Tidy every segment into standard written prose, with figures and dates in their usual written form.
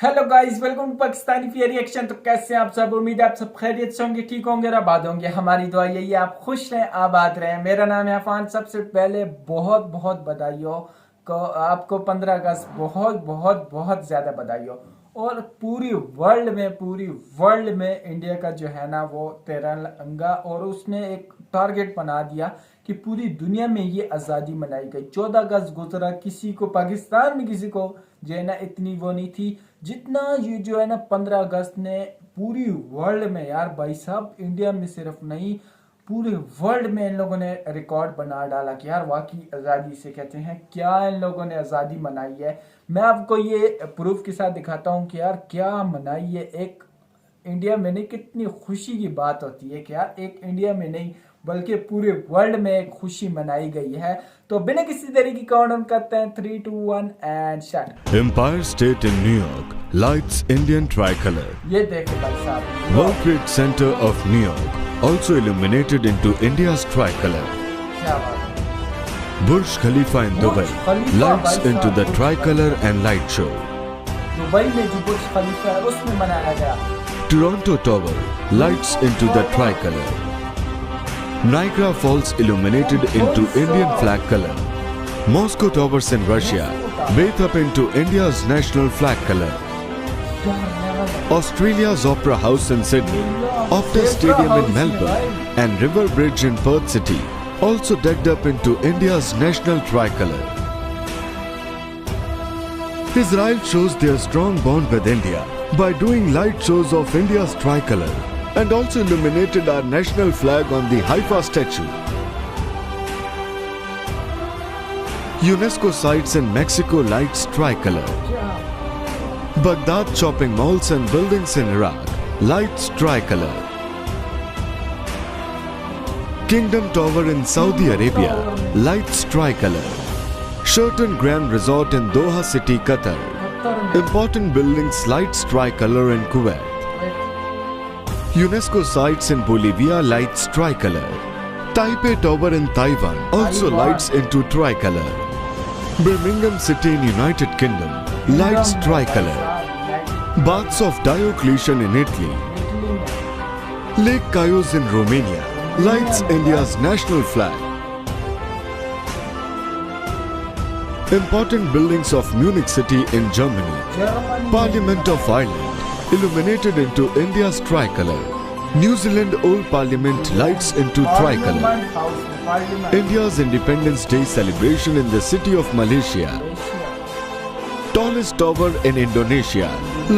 Hello guys, welcome to Pakistani fear reaction. तो कैसे हैं आप सब? उम्मीद है आप सब खैरियत से होंगे, ठीक होंगे और आबाद होंगे। हमारी दुआ यही है आप खुश रहें, आबाद रहें। मेरा नाम है अफान। सबसे पहले बहुत बहुत बधाई हो को आपको 15 अगस्त बहुत बहुत बहुत ज़्यादा बधाई हो। और पूरी वर्ल्ड में इंडिया का जो है ना वो तिरंगा, और उसने एक टारगेट बना दिया कि पूरी दुनिया में ये आज़ादी मनाई गई। 14 अगस्त गुजरा, किसी को पाकिस्तान में किसी को जो है ना इतनी वो नहीं थी जितना ये जो है ना 15 अगस्त ने पूरी वर्ल्ड में। यार भाई साहब, इंडिया में सिर्फ नहीं पूरे वर्ल्ड में इन लोगों ने रिकॉर्ड बना डाला कि यार वाकई आज़ादी से कहते हैं क्या इन लोगों ने आज़ादी मनाई है। मैं आपको ये प्रूफ के साथ दिखाता हूँ कि यार क्या मनाई है। एक इंडिया में नहीं, कितनी खुशी की बात होती है कि यार एक इंडिया में नहीं बल्कि पूरे वर्ल्ड में एक खुशी मनाई गई है। तो बिना किसी तरीके की काउंटडाउन करते हैं 3 2 1 and start. Empire State in New York lights Indian tricolor. ये देखो भाई साहब, World Trade Center of New York also illuminated into India's tricolor. क्या बात है। Burj Khalifa in Dubai Khalifa, lights भाई into साहब, the Burj tricolor and light show. Dubai में जो बुर्ज खलीफा है उसमें मनाया गया। Toronto Tower lights into the tricolor. Niagara Falls illuminated into Indian flag color. Moscow Towers in Russia bathe up into India's national flag color. Australia's Opera House in Sydney, Optus Stadium in Melbourne, and River Bridge in Perth City also decked up into India's national tricolor. Israel shows their strong bond with India by doing light shows of India's tricolor and also illuminated our national flag on the Haifa statue. UNESCO sites in Mexico lights tricolor. Baghdad shopping malls and buildings in Iraq lights tricolor. Kingdom Tower in Saudi Arabia lights tricolor. Sheraton Grand Resort in Doha City, Qatar. Important buildings lights tricolor in Kuwait. UNESCO sites in Bolivia lights tricolor. Taipei Tower in Taiwan also lights into tricolor. Birmingham City in United Kingdom lights tricolor. Baths of Diocletian in Italy. Lake Chios in Romania lights India's national flag. Important buildings of Munich City in Germany. Parliament of Ireland illuminated into India's tricolor. New Zealand Old Parliament lights into tricolor. India's Independence Day celebration in the city of Malaysia. Tallest tower in Indonesia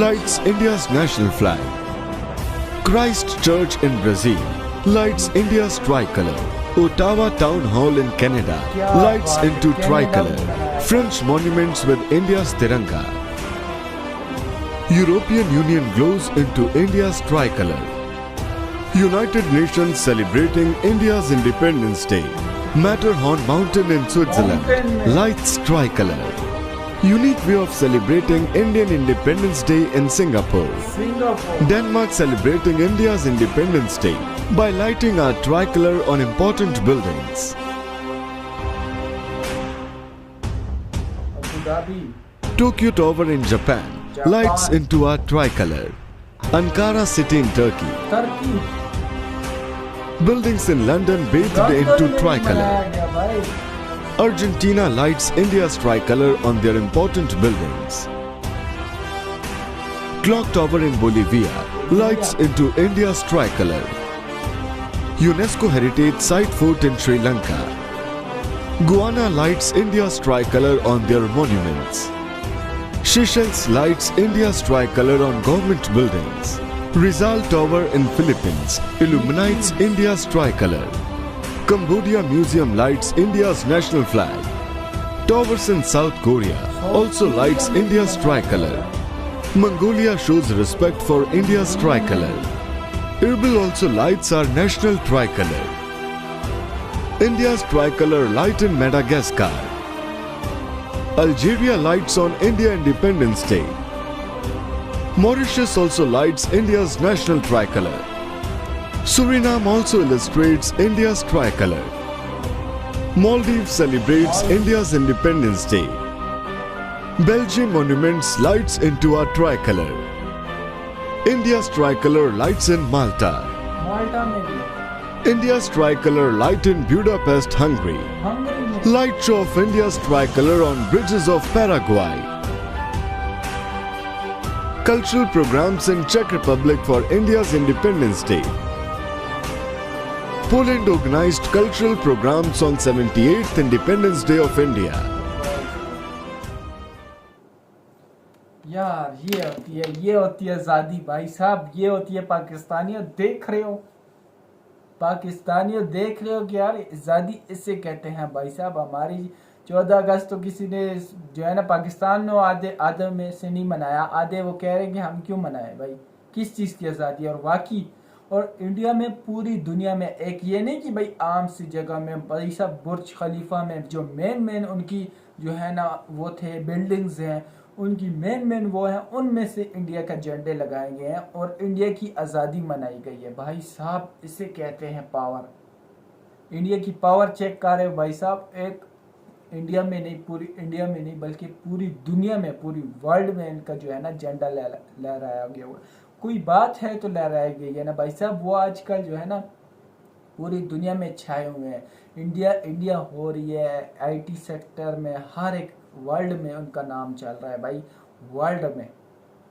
lights India's national flag. Christ Church in Brazil lights India's tricolor. Ottawa Town Hall in Canada lights into tricolor. French monuments with India's Tiranga. European Union glows into India's tricolor. United Nations celebrating India's Independence Day. Matterhorn Mountain in Switzerland lights tricolor. Unique way of celebrating Indian Independence Day in Singapore. Denmark celebrating India's Independence Day by lighting our tricolor on important buildings. Tokyo Tower in Japan lights into our tricolor. Ankara City in Turkey. Buildings in London bathed into tricolor. Argentina lights India's tricolor on their important buildings. Clock Tower in Bolivia lights into India's tricolor. UNESCO Heritage Site Fort in Sri Lanka. Guyana lights India's tricolor on their monuments. Seychelles lights India's tricolor on government buildings. Rizal Tower in Philippines illuminates India's tricolor. Cambodia Museum lights India's national flag. Towers in South Korea also lights India's tricolor. Mongolia shows respect for India's tricolor. Erbil also lights our national tricolor. India's tricolor light in Madagascar. Algeria lights on India Independence Day. Mauritius also lights India's national tricolor. Suriname also illustrates India's tricolor. Maldives celebrates India's Independence Day. Belgium monuments lights into a tricolor. India's tricolor lights in Malta. माल्टा में भी, India's tricolor light in Budapest, Hungary. Hungary में, Light show of India's tricolor on bridges of Paraguay. Cultural programs in Czech Republic for India's Independence Day. Poland organized cultural programs on 78th Independence Day of India. यार ये होती है आज़ादी भाई साहब, ये होती है पाकिस्तानियों। देख रहे हो पाकिस्तानियों, देख रहे हो कि यार आज़ादी इससे कहते हैं भाई साहब। हमारी 14 अगस्त तो किसी ने जो है ना पाकिस्तान में आधे में से नहीं मनाया, आधे वो कह रहे हैं कि हम क्यों मनाए भाई, किस चीज़ की आज़ादी है। और वाकई और इंडिया में पूरी दुनिया में एक ये नहीं कि भाई आम सी जगह में भाई साहब बुर्ज खलीफा में जो मेन उनकी जो है ना वो थे बिल्डिंग्स हैं, उनकी मेन वो है, उनमें से इंडिया का झंडे लगाए गए हैं और इंडिया की आज़ादी मनाई गई है भाई साहब। इसे कहते हैं पावर। इंडिया की पावर चेक कर रहे हो भाई साहब। एक इंडिया में नहीं, पूरी इंडिया में नहीं बल्कि पूरी दुनिया में, पूरी वर्ल्ड में इनका जो है ना झंडा लहराया गया हुआ। कोई बात है तो लहराई गई है ना भाई साहब। वो आजकल जो है ना पूरी दुनिया में छाए हुए हैं। इंडिया हो रही है आईटी सेक्टर में, हर एक वर्ल्ड में उनका नाम चल रहा है भाई, वर्ल्ड में।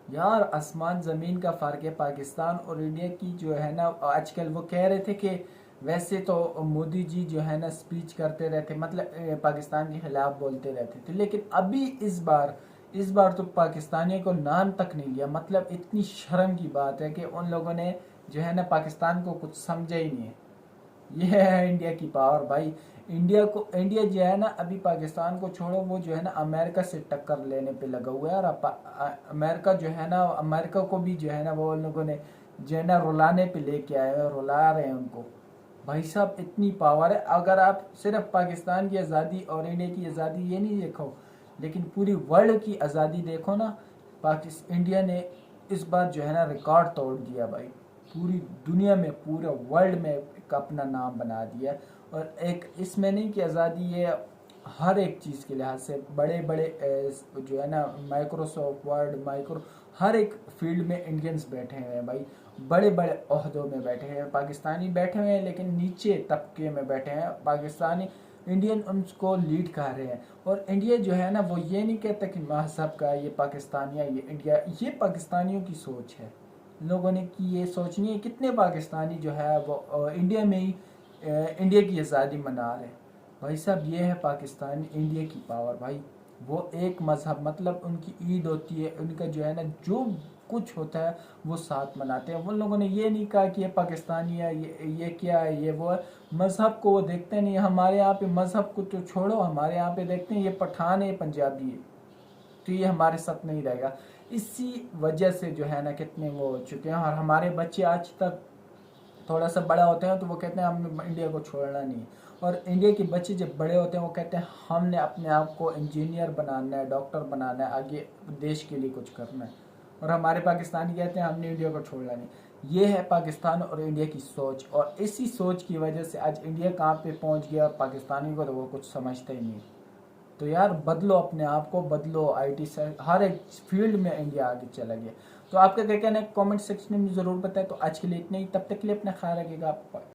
यार आसमान ज़मीन का फ़र्क है पाकिस्तान और इंडिया की जो है ना। आजकल वो कह रहे थे कि वैसे तो मोदी जी जो है ना स्पीच करते रहते, मतलब पाकिस्तान के खिलाफ बोलते रहते थे, लेकिन अभी इस बार तो पाकिस्तानियों को नाम तक नहीं लिया। मतलब इतनी शर्म की बात है कि उन लोगों ने जो है ना पाकिस्तान को कुछ समझा ही नहीं है। ये है इंडिया की पावर भाई। इंडिया जो है ना अभी पाकिस्तान को छोड़ो, वो जो है ना अमेरिका से टक्कर लेने पे लगा हुआ है। और अमेरिका जो है ना, अमेरिका को भी जो है ना वो लोगों ने जो है ना रुलाने पे लेके आए हैं, रुला रहे हैं उनको भाई साहब। इतनी पावर है। अगर आप सिर्फ पाकिस्तान की आज़ादी और इंडिया की आज़ादी ये नहीं देखो, लेकिन पूरी वर्ल्ड की आज़ादी देखो ना, इंडिया ने इस बार जो है ना रिकॉर्ड तोड़ दिया भाई। पूरी दुनिया में, पूरे वर्ल्ड में एक अपना नाम बना दिया। और एक इसमें नहीं कि आज़ादी ये हर एक चीज़ के लिहाज से बड़े जो है ना माइक्रोसॉफ्ट वर्ड हर एक फील्ड में इंडियंस बैठे हुए हैं भाई। बड़े ओहदों में बैठे हैं पाकिस्तानी, बैठे हुए हैं लेकिन नीचे तबके में बैठे हैं पाकिस्तानी। इंडियन उनको लीड कर रहे हैं। और इंडिया जो है ना वो ये नहीं कहता कि मजहब का ये पाकिस्तानिया ये इंडिया, ये पाकिस्तानियों की सोच है। लोगों ने की ये सोच नहीं है। कितने पाकिस्तानी जो है वो इंडिया में ही इंडिया की आज़ादी मना रहे हैं भाई साहब। ये है पाकिस्तान, इंडिया की पावर भाई। वो एक मज़हब, मतलब उनकी ईद होती है, उनका जो है ना जो कुछ होता है वो साथ मनाते हैं। उन लोगों ने ये नहीं कहा कि ये पाकिस्तानी है, ये क्या है, ये वो है। मज़हब को वो देखते नहीं। हमारे यहाँ पे मज़हब को तो छोड़ो, हमारे यहाँ पे देखते हैं ये पठान है, ये पंजाबी है, तो ये हमारे साथ नहीं रहेगा। इसी वजह से जो है ना कितने वो हो चुके हैं। और हमारे बच्चे आज तक थोड़ा सा बड़ा होते हैं तो वो कहते हैं हमने इंडिया को छोड़ना नहीं। और इंडिया के बच्चे जब बड़े होते हैं वो कहते हैं हमने अपने आप को इंजीनियर बनाना है, डॉक्टर बनाना है, आगे देश के लिए कुछ करना है। और हमारे पाकिस्तानी कहते हैं हमने इंडिया को छोड़ना नहीं। ये है पाकिस्तान और इंडिया की सोच। और इसी सोच की वजह से आज इंडिया कहाँ पे पहुँच गया, पाकिस्तानी को तो वो कुछ समझते ही नहीं। तो यार बदलो, अपने आप को बदलो। आईटी से हर एक फील्ड में इंडिया आगे चला गया। तो आपका क्या कहना है कमेंट सेक्शन में ज़रूर बताएं। तो आज के लिए इतना ही, तब तक के लिए अपना ख्याल रखिएगा। आप